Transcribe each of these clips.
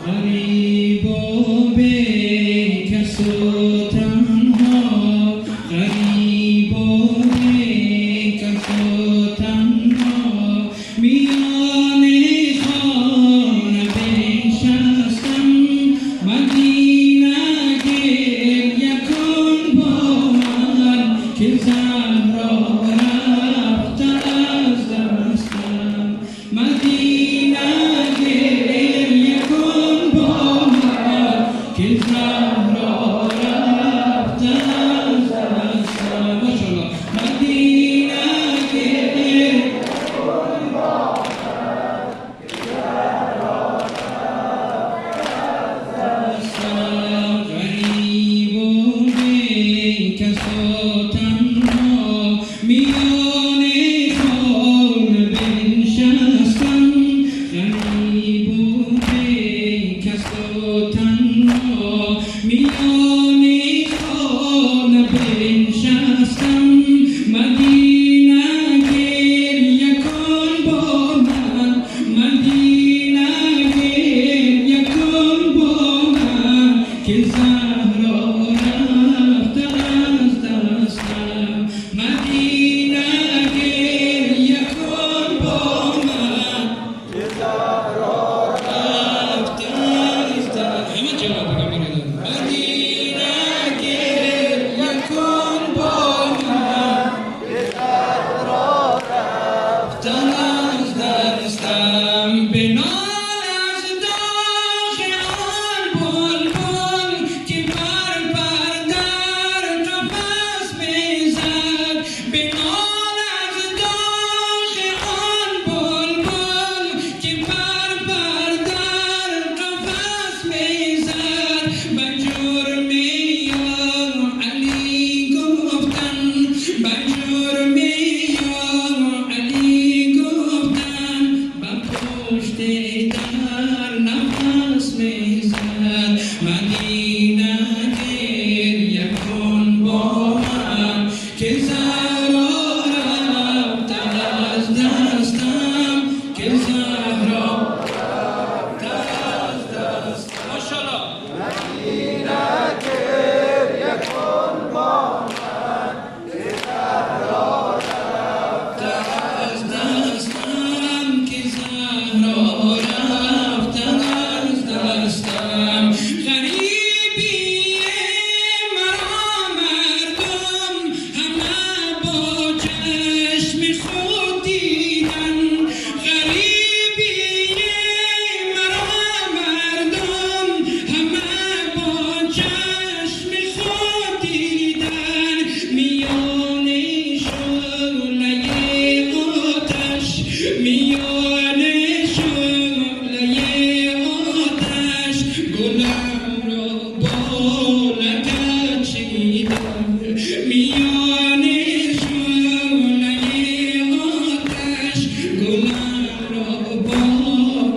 غریب و بیکس و تنها، غریب و بیکس و تنها، میان خانه بنشستم. مدینه گریه کن با من که زهرا رفته از دستم. مدینه گریه کن با من که زهرا رفته از دستم. ماشاءالله. مدینه گریه کن با من که زهرا رفته از دستم. غریب و بیکس و تنها، میان خانه بنشستم. غریب و بیکس و تنها، میان خانه بنشستم. مدینه گریه کن با من، مدینه گریه کن با من که زهرا رفته از دستم. مدینه گریه کن با من که زهرا رفته از دستم. همه جواب بگم مدینه گریه کن با من که زهرا رفته از دستم. بنال از داغ آن بلبل که پر در قفس میزد. بنال از داغ آن بلبل که پر در قفس میزد. به جرم یار علی گفتن، به جرم یار علی گفتن، به پشت در نفس میزد. مدینه گریه کن با من که زهرا رفته از دستم، که زهرا رفته از دستم. ماشاءالله. مدینه گریه کن با من که زهرا رفته از دستم، که زهرا رفته از دستم. غریبی مرا مردم همه با چشم خود دیدن. غریبی مرا مردم همه با چشم خود دیدن. میان شعله آتش، میان شعله آتش، گلم را با لگد چیدم. میان شعله آتش، گلم را با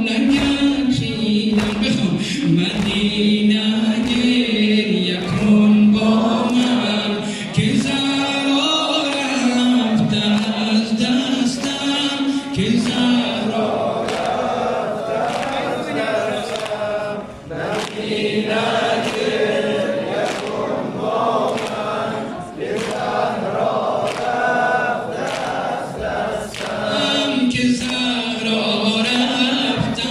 لگد چیدم. بخوام. مدینه گریه کن با من که زهرا رفته از دستم، که زهرا رفته از دستم. مدینه گریه کن با من که زهرا رفته از دستم، که زهرا رفته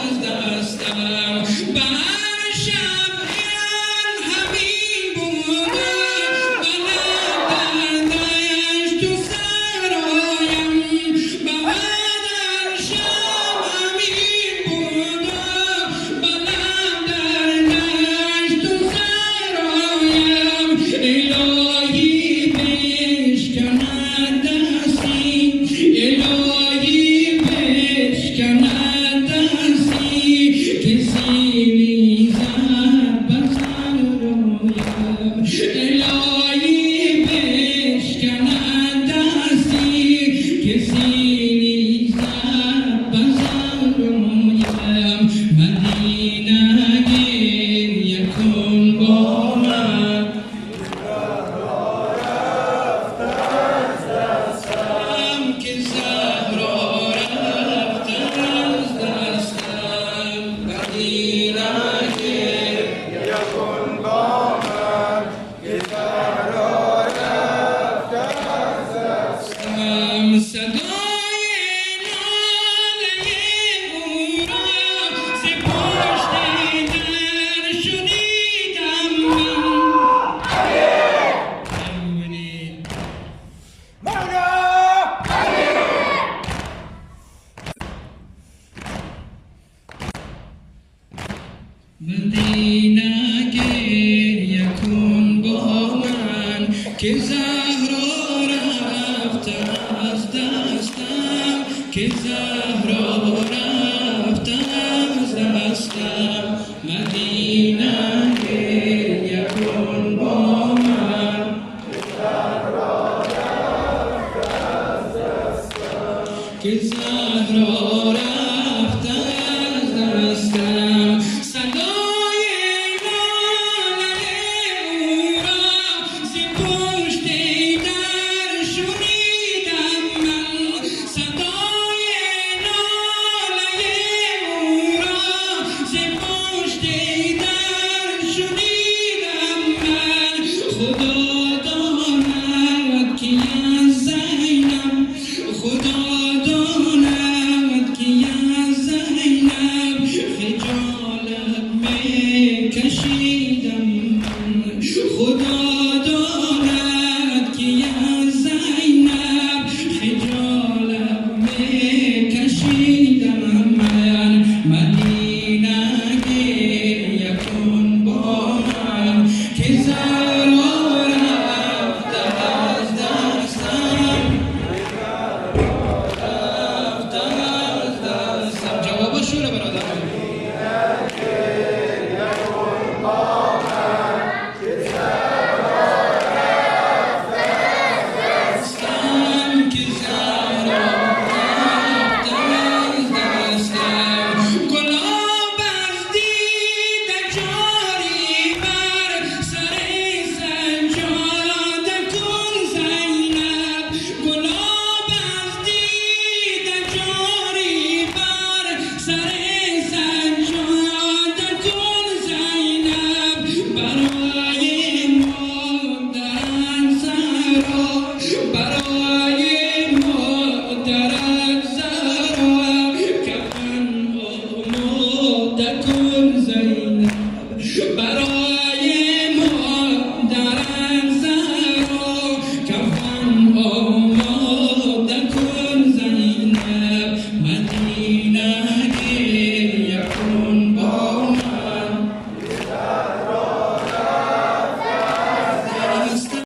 از دستم. به هر شب این همین بوده، بله دردش تو سرایم. به هر مدینه گریه کن با من که زهرا رفته از دستم، که زهرا رفته از دستم. مدینه گریه کن با من که زهرا رفته